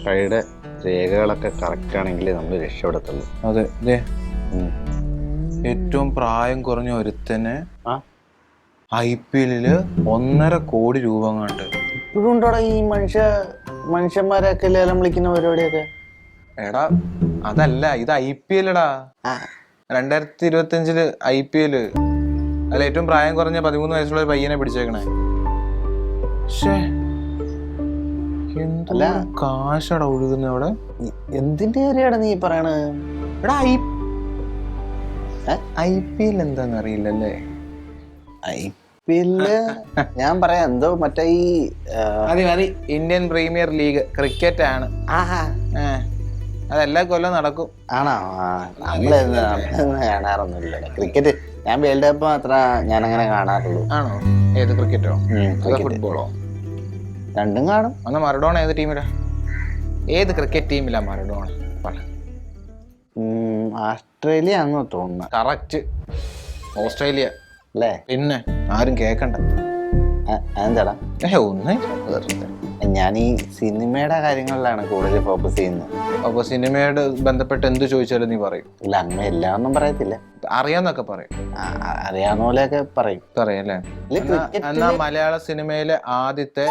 കളിയുടെ രേഖകളൊക്കെ കറക്റ്റ് ആണെങ്കിൽ നമ്മൾ രക്ഷപ്പെടത്തുള്ളൂ. അതെ, ഏറ്റവും പ്രായം കുറഞ്ഞ ഒരുത്തന് IPL 1.5 കോടി രൂപ കണ്ട്. ഇപ്പോഴും ഉണ്ടോടാ ഈ മനുഷ്യന്മാരൊക്കെ ലേലം വിളിക്കുന്ന പരിപാടിയൊക്കെ? എടാ അതല്ല, ഇത് IPL 2025 IPL. അതിൽ ഏറ്റവും പ്രായം കുറഞ്ഞ 13 വയസ്സുള്ള ഒരു പയ്യനെ പിടിച്ചേക്കണേ. കാശടാ ഒഴുകുന്ന അവിടെ. എന്തിന്റെ കാര്യമാണ് നീ പറയണത്? എടാ IPL എന്താന്ന് അറിയില്ലല്ലേ? IPL ഞാൻ പറയാം, എന്തോ മറ്റേ ഈ മതി ഇന്ത്യൻ പ്രീമിയർ ലീഗ് ക്രിക്കറ്റ് ആണ്. അതെല്ലാ കൊല്ലം നടക്കും. ആണോ? നമ്മളെന്ന് കാണാറൊന്നുമില്ല ക്രിക്കറ്റ്. ഞാൻ വേൾഡ് കപ്പ് മാത്രമേ ഞാനങ്ങനെ കാണാറുള്ളൂ. ആണോ? ഏത് ക്രിക്കറ്റോ ഫുട്ബോളോ? രണ്ടും കാണും. അന്ന് മറഡോണ ഏത് ടീമിലാ? ഏത് ക്രിക്കറ്റ് ടീമിലാ മറഡോണ? ഓസ്ട്രേലിയ ആണെന്ന് തോന്നുന്നു. കറക്റ്റ്, ഓസ്ട്രേലിയ അല്ലേ? പിന്നെ ആരും കേക്കണ്ട. എന്താടാ? ഒന്നേ ഞാൻ ഈ സിനിമയുടെ കാര്യങ്ങളിലാണ് കൂടുതൽ ഫോക്കസ് ചെയ്യുന്നത്. അപ്പൊ സിനിമയോട് ബന്ധപ്പെട്ട് എന്ത് ചോദിച്ചാലും നീ പറയും? ഇല്ല, അങ്ങനെ എല്ലാം ഒന്നും പറയത്തില്ല. അറിയാന്നൊക്കെ പറയും. അറിയാവുന്ന പോലെയൊക്കെ പറയും. പറയല്ലേ? എന്നാ മലയാള സിനിമയിലെ ആദ്യത്തെ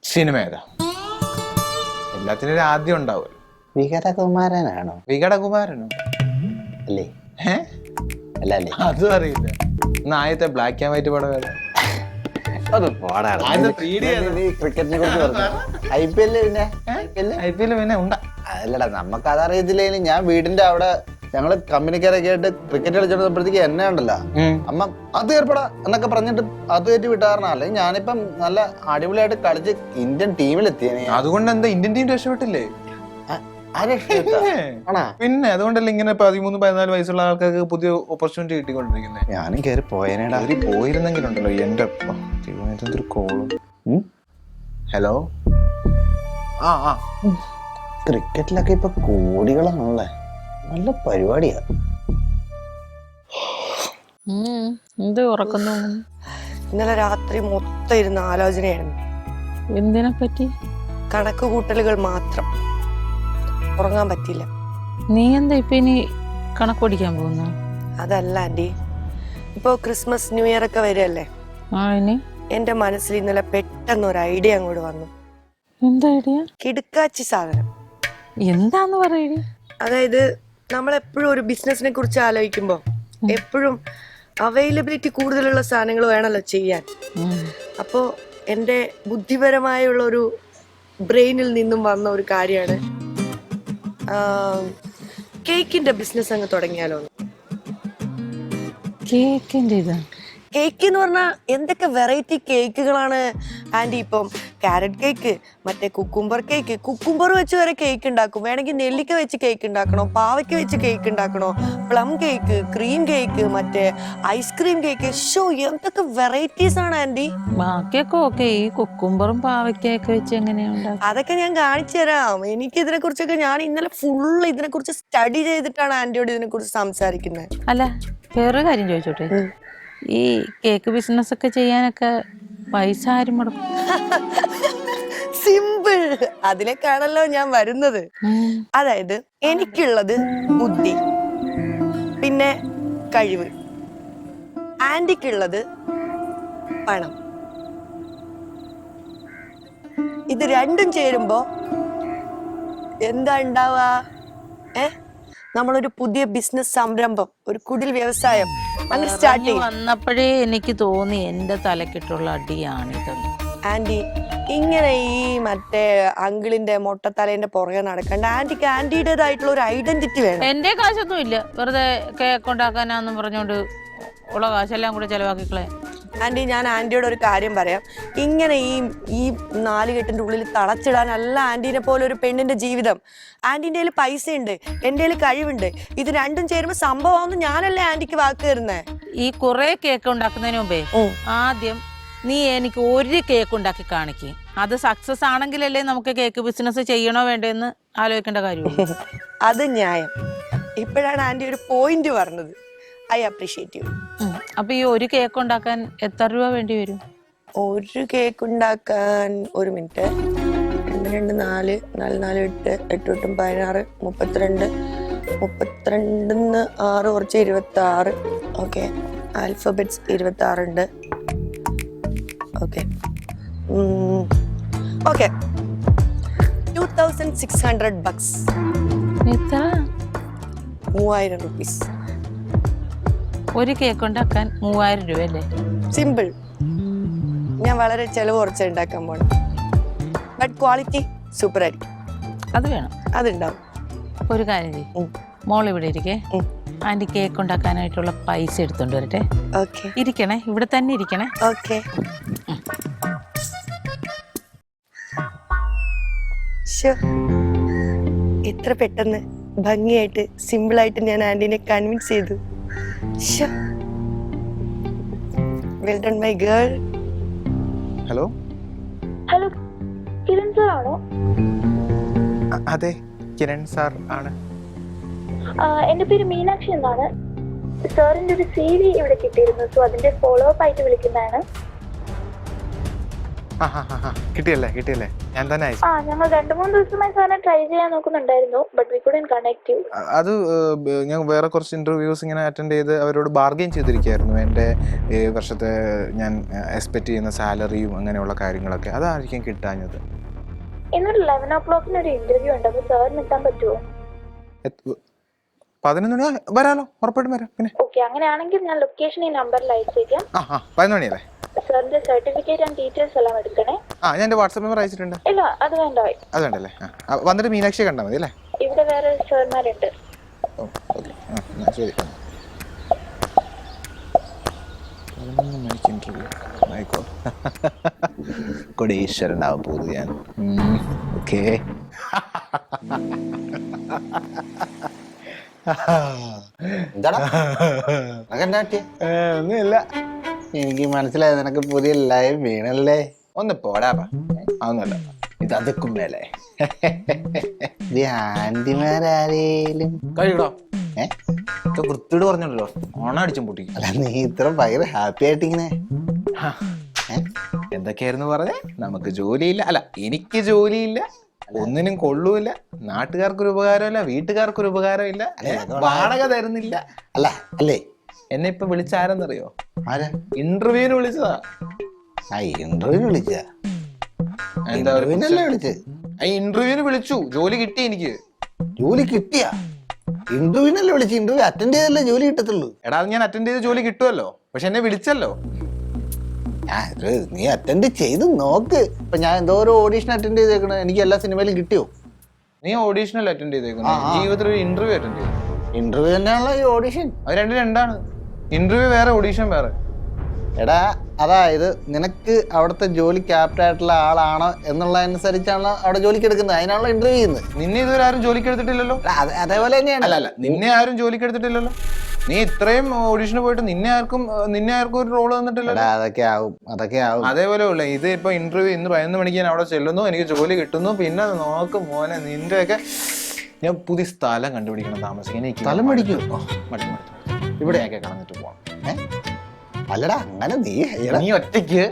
സിനിമ ഏതാ? എല്ലാത്തിനും ഒരു ആദ്യം ഉണ്ടാവുമല്ലോ. വികടകുമാരനാണോ? വികടകുമാരനോ? അല്ലേ? അല്ല അല്ലേ? അതും അറിയില്ല. എന്നാ ആദ്യത്തെ ബ്ലാക്ക് ആൻഡ് വൈറ്റ് പടം ഏതാ? ക്രിക്കറ്റിനെ കുറിച്ച് പറഞ്ഞു. IPL പിന്നെ ഉണ്ടാ? അല്ലടാ, നമുക്ക് അതറിയത്തില്ലേലും ഞാൻ വീടിന്റെ അവിടെ ഞങ്ങള് കമ്പനിക്കാരൊക്കെ ആയിട്ട് ക്രിക്കറ്റ് കളിച്ചപ്പോഴത്തേക്ക് എന്നെ ഉണ്ടല്ലോ അമ്മ അത് ഏർപ്പെടാ എന്നൊക്കെ പറഞ്ഞിട്ട് അത് കയറ്റി വിട്ടാറണ. അല്ലെങ്കിൽ ഞാനിപ്പം നല്ല അടിപൊളിയായിട്ട് കളിച്ച് ഇന്ത്യൻ ടീമിലെത്തിയേ. അതുകൊണ്ട് എന്താ ഇന്ത്യൻ ടീം രക്ഷപ്പെട്ടില്ലേ? പിന്നെ അതുകൊണ്ടല്ലേ ഇങ്ങനെ 13-14 വയസ്സുള്ള ആൾക്കാർക്ക് പുതിയ ഓപ്പർച്യൂണിറ്റി കിട്ടിക്കൊണ്ടിരിക്കുന്നത്. ഞാനും കയറി പോയനേടാ. പോയിരുന്നെങ്കിലുണ്ടല്ലോ എന്റെ കോളും. ഹലോ. ക്രിക്കറ്റിലൊക്കെ ഇപ്പൊ കോടികളാണല്ലേ. നല്ല പരിപാടിയാ. എന്ത് ഉറക്കുന്നു? ഇന്നലെ രാത്രി മൊത്തം ഇരുന്ന് ആലോചനയായിരുന്നു. എന്തിനെ പറ്റി? കണക്ക് കൂട്ടലുകൾ മാത്രം. ഉറങ്ങാൻ പറ്റില്ല. നീ എന്താ ഇപ്പൊ ഇനി കണക്ക് പഠിക്കാൻ പോകുന്ന? അതല്ല ആന്റി, ഇപ്പൊ ക്രിസ്മസ് ന്യൂ ഇയർ ഒക്കെ വരികയല്ലേ. എന്റെ മനസ്സിൽ ഇന്നലെ പെട്ടെന്ന് ഒരു ഐഡിയ അങ്ങോട്ട് വന്നു. എന്താ ഐഡിയ? കിടുക്കാച്ചി സാധനം. എന്താന്ന് പറയടി? അതായത് നമ്മളെപ്പോഴും ഒരു ബിസിനസിനെ കുറിച്ച് ആലോചിക്കുമ്പോ എപ്പോഴും അവൈലബിലിറ്റി കൂടുതലുള്ള സാധനങ്ങൾ വേണമല്ലോ ചെയ്യാൻ. അപ്പോ എന്റെ ബുദ്ധിപരമായുള്ള ഒരു ബ്രെയിനിൽ നിന്നും വന്ന ഒരു കാര്യമാണ് കേക്കിന്റെ ബിസിനസ് അങ്ങ് തുടങ്ങിയാലോ. കേക്ക് എന്ന് പറഞ്ഞാൽ എന്തൊക്കെ വെറൈറ്റി കേക്കുകളാണ് ആന്റി. ഇപ്പം ക്യാരറ്റ് കേക്ക്, മറ്റേ കുക്കുംബർ കേക്ക്, കുക്കുംബർ വെച്ച് വരെ കേക്ക് ഉണ്ടാക്കും. വേണമെങ്കിൽ നെല്ലിക്ക വെച്ച് കേക്ക് ഉണ്ടാക്കണോ, പാവയ്ക്ക വെച്ച് കേക്ക് ഉണ്ടാക്കണോ, പ്ലം കേക്ക്, ക്രീം കേക്ക്, മറ്റേ ഐസ്ക്രീം കേക്ക്. ഷോ എന്തൊക്കെ വെറൈറ്റീസ് ആണ് ആന്റി. ബാക്കിയൊക്കെ ഓക്കെ, ഈ കുക്കുംബറും പാവയ്ക്കൊക്കെ വെച്ച് എങ്ങനെയാ? അതൊക്കെ ഞാൻ കാണിച്ചു തരാം. എനിക്ക് ഇതിനെ കുറിച്ചൊക്കെ ഞാൻ ഇന്നലെ ഫുള്ള് ഇതിനെ കുറിച്ച് സ്റ്റഡി ചെയ്തിട്ടാണ് ആന്റിയോട് ഇതിനെ കുറിച്ച് സംസാരിക്കുന്നത്. അല്ല, വേറൊരു കാര്യം ചോദിച്ചോട്ടെ, ഈ കേക്ക് ബിസിനസ് ഒക്കെ ചെയ്യാനൊക്കെ പൈസ ആരും മുടക്കും? സിമ്പിൾ, അതിലേക്കാണല്ലോ ഞാൻ വരുന്നത്. അതായത് എനിക്കുള്ളത് ബുദ്ധി, പിന്നെ കഴിവ്. ആന്റിക്കുള്ളത് പണം. ഇത് രണ്ടും ചേരുമ്പോ എന്താ ഉണ്ടാവുക? നമ്മളൊരു പുതിയ ബിസിനസ് സംരംഭം, ഒരു കുടിൽ വ്യവസായം അങ്ങനെ സ്റ്റാർട്ട് ചെയ്യും. വന്നപ്പോഴേ എനിക്ക് തോന്നി എന്റെ തലക്കിട്ടുള്ള അടിയാണിതെന്ന്. ആന്റി, ഇങ്ങനെ ഈ മറ്റേ അങ്കിളിന്റെ മൊട്ടത്തലേന്റെ പുറകെ നടക്കണ്ട. ആന്റിക്ക് ആന്റിയുടേതായിട്ടുള്ള ഒരു ഐഡന്റിറ്റി വേണം. എന്റെ കാശൊന്നും ഇല്ല, വെറുതെ കേക്ക് ഉണ്ടാക്കാനാന്നും പറഞ്ഞോണ്ട് ഉള്ള കാശെല്ലാം കൂടെ ചെലവാക്കിക്കളെ. ആന്റി, ഞാൻ ആന്റിയോട് ഒരു കാര്യം പറയാം. ഇങ്ങനെ ഈ 4 കെട്ടിന്റെ ഉള്ളിൽ തളച്ചിടാനല്ല ആന്റീനെ പോലെ ഒരു പെണ്ണിന്റെ ജീവിതം. ആന്റിന്റെ കയ്യിൽ പൈസ ഉണ്ട്, എന്റെ കയ്യിൽ കഴിവുണ്ട്. ഇത് രണ്ടും ചേരുമ്പോ സംഭവം ഞാനല്ലേ ആന്റിക്ക് വാക്ക് തരുന്നേ. ഈ കുറെ കേക്ക് ഉണ്ടാക്കുന്നതിന് മുമ്പേ ആദ്യം നീ എനിക്ക് ഒരു കേക്ക് ഉണ്ടാക്കി കാണിക്കും. അത് സക്സസ് ആണെങ്കിലല്ലേ നമുക്ക് കേക്ക് ബിസിനസ് ചെയ്യണോ വേണ്ടെന്ന് ആലോചിക്കേണ്ട കാര്യമുള്ളൂ. അത് ന്യായം. ഇപ്പോഴാണ് ആന്റി ഒരു പോയിന്റ് പറഞ്ഞത്. I appreciate you. അപ്പൊ ഈ ഒരു കേക്ക് ഉണ്ടാക്കാൻ എത്ര രൂപ വേണ്ടി വരും? ഒരു കേക്ക് ഉണ്ടാക്കാൻ 1 മിനിറ്റ്. 2 2 4 4 4 8 8 8 16 32 32 6 കുറച്ച് 26. ഓക്കെ, ആൽഫബറ്റ്സ് 26 ഉണ്ട്. Okay okay, $2,600. എത്ര? 3000 rupees. ഒരു കേക്ക് ഉണ്ടാക്കാൻ 3000 രൂപ അല്ലേ? സിമ്പിൾ. ഞാൻ വളരെ ചെലവ് കുറച്ച് ഉണ്ടാക്കാൻ പോണം. ബട്ട് ക്വാളിറ്റി സൂപ്പർ ആയിരിക്കും. അത് വേണം. അതുണ്ടാവും. അപ്പൊ ഒരു കാര്യം ചെയ്യും, മോൾ ഇവിടെ ഇരിക്കേ, ആന്റി കേക്ക് ഉണ്ടാക്കാനായിട്ടുള്ള പൈസ എടുത്തോണ്ട് വരട്ടെ. ഓക്കെ ഇരിക്കണേ, ഇവിടെ തന്നെ ഇരിക്കണേ. ഓക്കെ. എത്ര പെട്ടെന്ന് ഭംഗിയായിട്ട് സിമ്പിളായിട്ട് ഞാൻ ആന്റീനെ കൺവിൻസ് ചെയ്തു. Well done my girl. Hello hello, Kiran sir ആണോ? അതെ, കിരൺ സാർ ആണ്. എൻ്റെ പേര് മീനാക്ഷി എന്നാണ്. സാറിൻ്റെ ഒരു CV ഇവിടെ കിട്ടിയിരുന്നു, സോ അതിന്റെ ഫോളോ അപ്പ് ആയിട്ട് വിളിക്കുന്നതാണ്. കിട്ടിയല്ലേ ഞാൻ തന്നെ അയച്ചു. ഞങ്ങൾ 2-3 ദിവസമായി സാറിനെ ട്രൈ ചെയ്യാൻ നോക്കുന്നുണ്ടായിരുന്നു, but we couldn't connect you. അത് ഞാൻ വേറെ കുറച്ച് ഇന്റർവ്യൂസ് ഇങ്ങനെ അറ്റൻഡ് ചെയ്ത് അവരോട് ബാർഗെയിൻ ചെയ്തിരിക്കുകയായിരുന്നു. എൻ്റെ ഈ വർഷത്തെ ഞാൻ എക്സ്പെക്ട് ചെയ്യുന്ന സാലറിയും അങ്ങനെയുള്ള കാര്യങ്ങളൊക്കെ അതായിരിക്കും കിട്ടാഞ്ഞത്. ഇന്നൊരു 11 o'clock ഒരു ഇന്റർവ്യൂ ഉണ്ട്, അപ്പോൾ സാറിന് എത്താൻ പറ്റുമോ? 11 മണി വരാലോ, ഉറപ്പായിട്ടും വരാം. പിന്നെ ഓക്കെ, അങ്ങനെയാണെങ്കിൽ ഞാൻ ലൊക്കേഷൻ ഈ നമ്പറിൽ അയച്ചേക്കാം. 11 മണിയല്ലേ? സാറിന്റെ സർട്ടിഫിക്കറ്റ് ആൻഡ് ഡീറ്റെയിൽസ് എല്ലാം എടുക്കണേ. ഞാൻ എൻ്റെ വാട്സാപ്പ് നമ്പർ അയച്ചിട്ടുണ്ട്. ഇല്ല, അത് വേണ്ട. അത് വേണ്ടല്ലേ? വന്നിട്ട് മീനാക്ഷി കണ്ടാൽ മതി അല്ലേ? ഇവിടെ വേറെ സാർമാരുണ്ട്. ശരി. 11 മണിക്ക് ഇന്റർവ്യൂ ആയിക്കോട്ടെ. കൊടീശ്വരനാവാൻ പോകുന്നത് ഞാൻ. ഓക്കേ. എന്താടാ ഒന്നുമില്ല. എനിക്ക് മനസ്സിലായത് നിനക്ക് പുതിയ ലൈവ് വീണല്ലേ. ഒന്ന് പോടാപ്പാ, അതൊന്നുമല്ല. ഇത് അതുക്കും മേലെ ആന്റിമാരേലും കഴിയടോ. വൃത്തിയോട് പറഞ്ഞല്ലോ, ഓണം അടിച്ചും പൊട്ടി. അല്ല, നീ ഇത്ര ഭയങ്കര ഹാപ്പി ആയിട്ട് ഇങ്ങനെ എന്തൊക്കെയായിരുന്നു പറഞ്ഞേ? നമുക്ക് ജോലിയില്ല, അല്ല എനിക്ക് ജോലിയില്ല, ഒന്നിനും കൊള്ളൂല, നാട്ടുകാർക്കൊരു ഉപകാരമില്ല, വീട്ടുകാർക്കൊരു ഉപകാരമില്ല, വാടക തരുന്നില്ല. അല്ല അല്ലേ എന്നെ ഇപ്പൊ വിളിച്ചാരെന്നറിയോ? ആരാ? ഇന്റർവ്യൂവിന് വിളിച്ചതാ. ഇന്റർവ്യൂവിന് വിളിച്ച? എന്താ വിളിച്ച്? ഇന്റർവ്യൂവിന് വിളിച്ചു, ജോലി കിട്ടി എനിക്ക്. ജോലി കിട്ടിയ? ഇന്റർവ്യൂവിനല്ലേ വിളിച്ചു? ഇന്റർവ്യൂ അറ്റൻഡ് ചെയ്തല്ലേ ജോലി കിട്ടത്തുള്ളൂ. എടാ, ഞാൻ അറ്റൻഡ് ചെയ്ത് ജോലി കിട്ടുമല്ലോ, പക്ഷെ എന്നെ വിളിച്ചല്ലോ. നീ അറ്റൻഡ് ചെയ്ത് നോക്ക്. ഇപ്പൊ ഞാൻ എന്തോ ഒരു ഓഡീഷൻ അറ്റൻഡ് ചെയ്തേക്കണ, എനിക്ക് എല്ലാ സിനിമയിലും കിട്ടിയോ? നീ ഓഡീഷനല്ല അറ്റൻഡ് ചെയ്തേക്കുന്നു, ജീവിതത്തിൽ ഒരു ഇന്റർവ്യൂ അറ്റൻഡ് ചെയ്തു. ഇന്റർവ്യൂ തന്നെയാണല്ലോ ഈ ഓഡീഷൻ. അത് രണ്ടാണ്. ഇന്റർവ്യൂ വേറെ, ഓഡീഷൻ വേറെ. എടാ, അതായത് നിനക്ക് അവിടുത്തെ ജോലിക്ക് ആപ്റ്റ് ആയിട്ടുള്ള ആളാണോ എന്നുള്ളതനുസരിച്ചാണ് അവിടെ ജോലിക്ക് എടുക്കുന്നത്, അതിനാണല്ലോ ഇന്റർവ്യൂ ചെയ്യുന്നത്. നിന്നെ ഇതുവരെ ആരും ജോലിക്ക് എടുത്തിട്ടില്ലല്ലോ. അതേപോലെ തന്നെയാണ്. അല്ല, നിന്നെ ആരും ജോലിക്ക് എടുത്തിട്ടില്ലല്ലോ. നീ ഇത്രയും ഓഡീഷന് പോയിട്ട് നിന്നെ ആർക്കും ഒരു റോള് തന്നിട്ടില്ലല്ലോ. അതൊക്കെ ആവും. അതേപോലെ ഉള്ള ഇത് ഇപ്പൊ ഇന്റർവ്യൂ ഇന്ന് 11 മണിക്ക് ഞാൻ അവിടെ ചെല്ലുന്നു, എനിക്ക് ജോലി കിട്ടുന്നു. പിന്നെ നോക്ക് മോനെ, നിന്റെയൊക്കെ ഞാൻ പുതിയ സ്ഥലം കണ്ടുപിടിക്കണം താമസിക്കാൻ. സ്ഥലം മേടിക്കൂ? ഇവിടെയൊക്കെ കളഞ്ഞിട്ട് പോവാം. അല്ലടാ, അങ്ങനെ നീ ഒറ്റയ്ക്ക്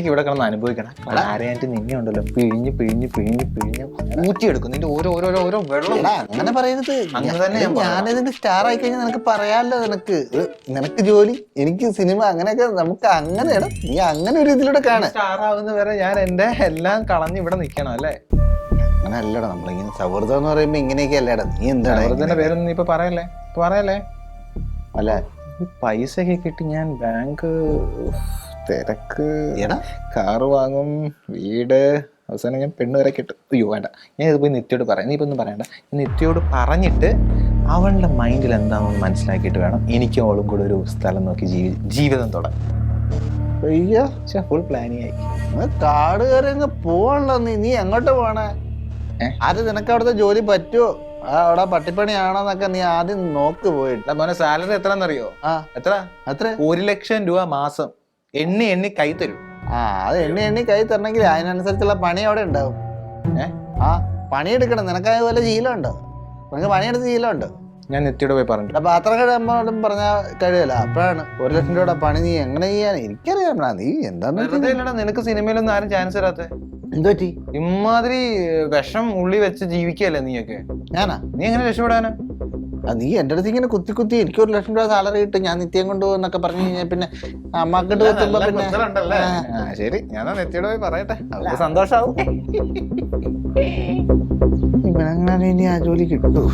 ഇവിടെ കിടന്ന് അനുഭവിക്കണം. ആരെയായിട്ട് നിന്നെ ഉണ്ടല്ലോ പിഴിഞ്ഞ് ഊറ്റിയെടുക്കും നിന്റെ ഓരോ വെള്ളം. അങ്ങനെ പറയരുത്. അങ്ങനെ തന്നെ ഞാനിതിന്റെ സ്റ്റാർ ആയി കഴിഞ്ഞാൽ നിനക്ക് പറയാമല്ലോ. നിനക്ക് ജോലി, എനിക്ക് സിനിമ, അങ്ങനെയൊക്കെ നമുക്ക് അങ്ങനെ ഇടാം. നീ അങ്ങനെ ഒരു ഇതിലൂടെ കാണാൻ സ്റ്റാർ ആവുന്ന വരെ ഞാൻ എന്റെ എല്ലാം കളഞ്ഞ് ഇവിടെ നിക്കണം അല്ലേ? അങ്ങനെ അല്ലടാ, നമ്മളിങ്ങനെ സൗഹൃദം എന്ന് പറയുമ്പോ ഇങ്ങനെയൊക്കെ അല്ലേടാ. നീ എന്താണ് സൗഹൃദത്തിന്റെ പേരൊന്നും നീ ഇപ്പൊ പറയല്ലേ? അല്ല, പൈസ ഒക്കെ കിട്ടി ഞാൻ ബാങ്ക് തിരക്ക്, കാറ് വാങ്ങും, വീട്, അവസാനം ഞാൻ പെണ്ണ് വരെ കിട്ടും. അയ്യോ വേണ്ട, ഞാൻ ഇത് പോയി നിത്യയോട് പറയാം. നീ ഇപ്പൊ ഒന്നും പറയണ്ട. നിത്യയോട് പറഞ്ഞിട്ട് അവളുടെ മൈൻഡിൽ എന്താണെന്ന് മനസ്സിലാക്കിയിട്ട് വേണം എനിക്ക് അവളും കൂടെ ഒരു സ്ഥലം നോക്കി ജീവിതം തുടങ്ങാം. അയ്യോ, ഫുൾ പ്ലാനിങ് ആയി. കാട് കയറി അങ്ങ് പോവാണല്ലോ. നീ എങ്ങോട്ട് പോണേ? ആര് നിനക്ക് അവിടുത്തെ ജോലി പറ്റുമോ, അവിടെ പട്ടിപ്പണിയാണോന്നൊക്കെ നീ ആദ്യം നോക്ക് പോയിട്ട്. മോനെ സാലറി എത്രന്നറിയോ? എത്ര? 1 ലക്ഷം രൂപ മാസം എണ്ണി കൈ തരും. അത് എണ്ണി കൈ തരണമെങ്കിൽ അതിനനുസരിച്ചുള്ള പണി അവിടെ ഉണ്ടാവും. പണിയെടുക്കണം. നിനക്ക് അതുപോലെ ശീലമുണ്ടോ? നിനക്ക് പണിയെടുത്ത് ശീലമുണ്ടോ? ഞാൻ നെറ്റിയോട് പോയി പറഞ്ഞു. പാത്രം കഴിയുമ്പോഴും പറഞ്ഞാൽ കഴിയല്ല. അപ്പോഴാണ് 1 ലക്ഷം രൂപയുടെ പണി നീ എങ്ങനെ ചെയ്യാൻ എനിക്കറിയാം. നീ എന്താ നിനക്ക് സിനിമയിലൊന്നും ആരും ചാൻസ് തരാത്തെ? എന്ത് പറ്റി? ഇമാതിരി വിഷം ഉള്ളി വെച്ച് ജീവിക്കല്ലേ നീയൊക്കെ. ഞാനാ? നീ എങ്ങനെ രക്ഷപ്പെടാനാ? നീ എൻ്റെ അടുത്ത് ഇങ്ങനെ കുത്തി എനിക്ക് 1 ലക്ഷം രൂപ സാലറി കിട്ടും, ഞാൻ നിത്യം കൊണ്ടുപോകുന്നൊക്കെ പറഞ്ഞു കഴിഞ്ഞാൽ പിന്നെ അമ്മക്കിട്ട് കുത്തുമ്പോ പിന്നെ ശരി, ഞാൻ നെറ്റിയോട് പോയി പറയട്ടെ, അവർക്ക് സന്തോഷാവും. ഇവനങ്ങനെ ഇനി ആ ജോലി കിട്ടൂ.